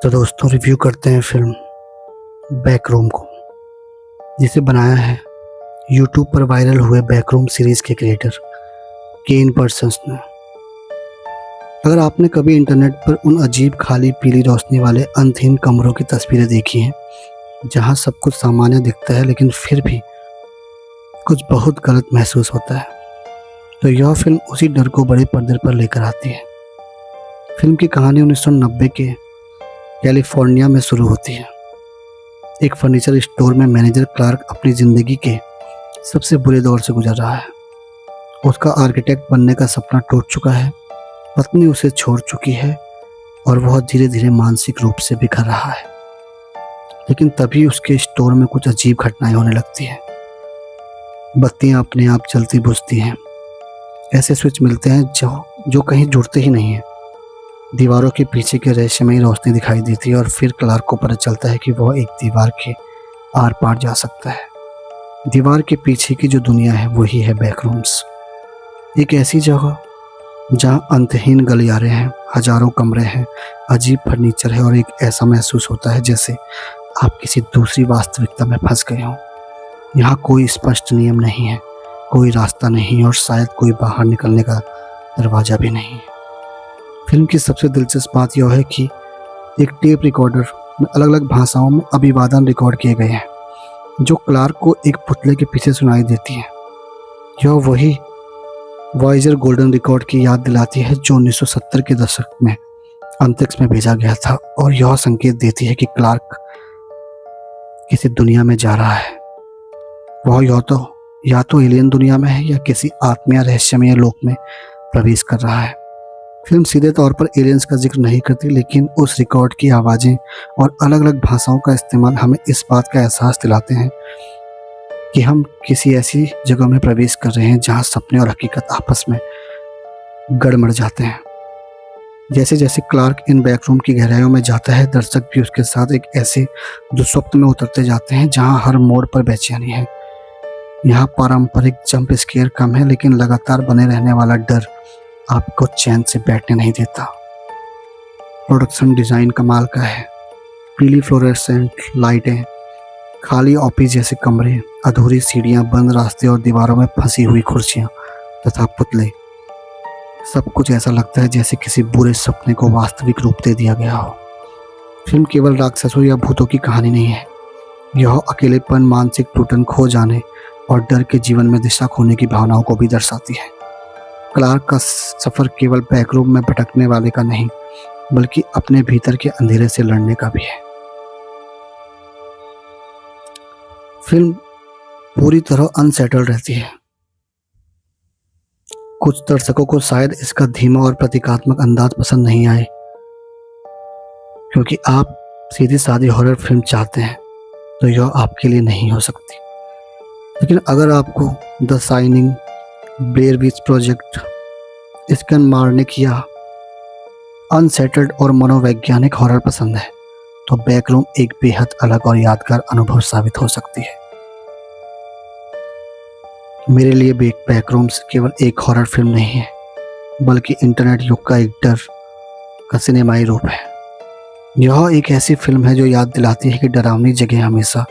तो दोस्तों रिव्यू करते हैं फिल्म बैकरूम को, जिसे बनाया है यूट्यूब पर वायरल हुए बैकरूम सीरीज़ के क्रिएटर केन पर्सन्स ने। अगर आपने कभी इंटरनेट पर उन अजीब खाली पीली रोशनी वाले अंतहीन कमरों की तस्वीरें देखी हैं जहां सब कुछ सामान्य दिखता है लेकिन फिर भी कुछ बहुत गलत महसूस होता है, तो यह फिल्म उसी डर को बड़े पर्दे पर लेकर आती है। फिल्म की कहानी 1990 के कैलिफोर्निया में शुरू होती है। एक फर्नीचर स्टोर में मैनेजर क्लार्क अपनी ज़िंदगी के सबसे बुरे दौर से गुजर रहा है। उसका आर्किटेक्ट बनने का सपना टूट चुका है, पत्नी उसे छोड़ चुकी है और वह धीरे धीरे मानसिक रूप से बिखर रहा है। लेकिन तभी उसके स्टोर में कुछ अजीब घटनाएं होने लगती हैं। बत्तियां अपने आप जलती बुझती हैं, ऐसे स्विच मिलते हैं जो कहीं जुड़ते ही नहीं हैं। दीवारों के पीछे के रहस्यमयी रोशनी दिखाई देती है और फिर क्लार्क को पता चलता है कि वह एक दीवार के आर पार जा सकता है। दीवार के पीछे की जो दुनिया है वही है बैकरूम्स, एक ऐसी जगह जहां अंतहीन गलियारे हैं, हजारों कमरे हैं, अजीब फर्नीचर है और एक ऐसा महसूस होता है जैसे आप किसी दूसरी वास्तविकता में फंस गए हों। यहाँ कोई स्पष्ट नियम नहीं है, कोई रास्ता नहीं और शायद कोई बाहर निकलने का दरवाज़ा भी नहीं है। फिल्म की सबसे दिलचस्प बात यह है कि एक टेप रिकॉर्डर में अलग अलग भाषाओं में अभिवादन रिकॉर्ड किए गए हैं जो क्लार्क को एक पुतले के पीछे सुनाई देती हैं। यह वही वॉयेजर गोल्डन रिकॉर्ड की याद दिलाती है जो 1970 के दशक में अंतरिक्ष में भेजा गया था और यह संकेत देती है कि क्लार्क किसी दुनिया में जा रहा है। वह या तो एलियन दुनिया में है या किसी आत्मीय रहस्यमय लोक में प्रवेश कर रहा है। फिल्म सीधे तौर पर एलियंस का जिक्र नहीं करती, लेकिन उस रिकॉर्ड की आवाज़ें और अलग अलग भाषाओं का इस्तेमाल हमें इस बात का एहसास दिलाते हैं कि हम किसी ऐसी जगह में प्रवेश कर रहे हैं जहां सपने और हकीकत आपस में गड़मड़ जाते हैं। जैसे जैसे क्लार्क इन बैकरूम की गहराइयों में जाता है, दर्शक भी उसके साथ एक ऐसे दुस्वप्न में उतरते जाते हैं जहां हर मोड़ पर बेचैनी है। यहाँ पारंपरिक जंप स्केयर कम है, लेकिन लगातार बने रहने वाला डर आपको चैन से बैठने नहीं देता। प्रोडक्शन डिज़ाइन कमाल का है। पीली फ्लोरेसेंट लाइटें, खाली ऑफिस जैसे कमरे, अधूरी सीढ़ियाँ, बंद रास्ते और दीवारों में फंसी हुई कुर्सियाँ तथा पुतले, सब कुछ ऐसा लगता है जैसे किसी बुरे सपने को वास्तविक रूप दे दिया गया हो। फिल्म केवल राक्षसों या भूतों की कहानी नहीं है, यह अकेलेपन, मानसिक टूटन, खो जाने और डर के जीवन में दिशा खोने की भावनाओं को भी दर्शाती है। क्लार्क का सफ़र केवल बैकरूम में भटकने वाले का नहीं, बल्कि अपने भीतर के अंधेरे से लड़ने का भी है। फिल्म पूरी तरह अनसेटल्ड रहती है। कुछ दर्शकों को शायद इसका धीमा और प्रतीकात्मक अंदाज पसंद नहीं आए, क्योंकि आप सीधी सादी हॉरर फिल्म चाहते हैं तो यह आपके लिए नहीं हो सकती। लेकिन अगर आपको the shining, Blair which project, scan मारने किया अनसेटल्ड और मनोवैज्ञानिक हॉरर पसंद है, तो बैकरूम एक बेहद अलग और यादगार अनुभव साबित हो सकती है। मेरे लिए बैकरूम्स केवल एक हॉरर फिल्म नहीं है, बल्कि इंटरनेट युग का एक डर का सिनेमाई रूप है। यह एक ऐसी फिल्म है जो याद दिलाती है कि डरावनी जगह हमेशा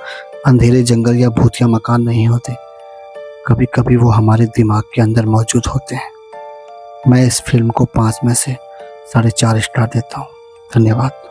अंधेरे जंगल या भूतिया मकान नहीं होते, कभी कभी वो हमारे दिमाग के अंदर मौजूद होते हैं। मैं इस फिल्म को 5 में से 4.5 स्टार देता हूँ। धन्यवाद।